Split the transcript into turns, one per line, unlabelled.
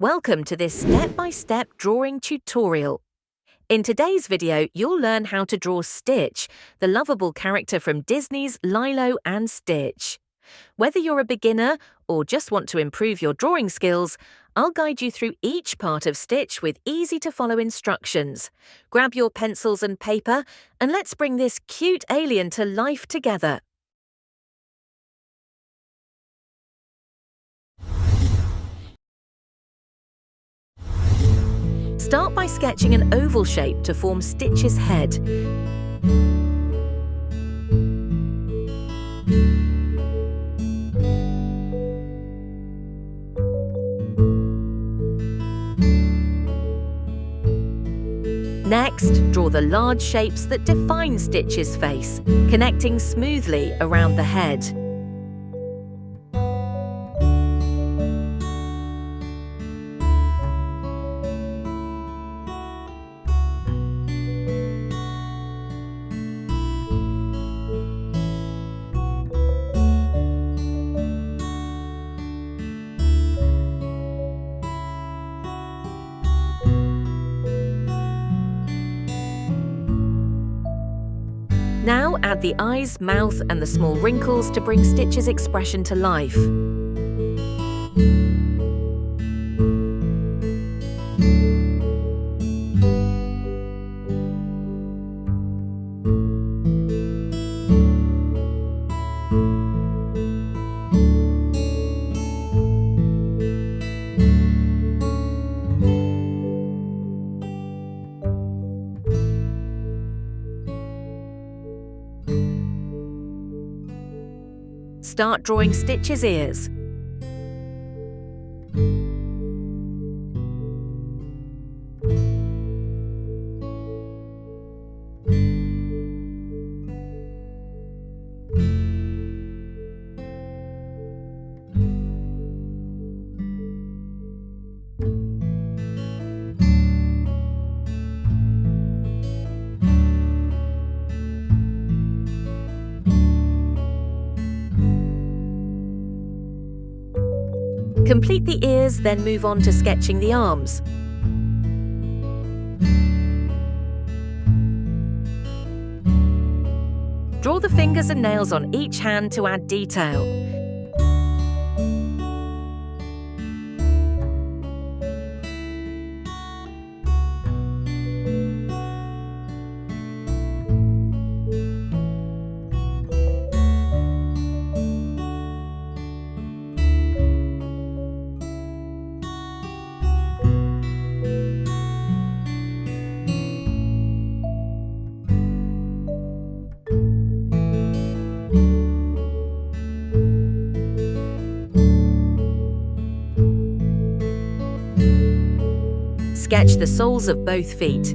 Welcome to this step-by-step drawing tutorial. In today's video, you'll learn how to draw Stitch, the lovable character from Disney's Lilo and Stitch. Whether you're a beginner or just want to improve your drawing skills, I'll guide you through each part of Stitch with easy-to-follow instructions. Grab your pencils and paper, and let's bring this cute alien to life together. Start by sketching an oval shape to form Stitch's head. Next, draw the large shapes that define Stitch's face, connecting smoothly around the head. Now add the eyes, mouth, and the small wrinkles to bring Stitch's expression to life. Start drawing Stitch's ears. Complete the ears, then move on to sketching the arms. Draw the fingers and nails on each hand to add detail. Sketch the soles of both feet.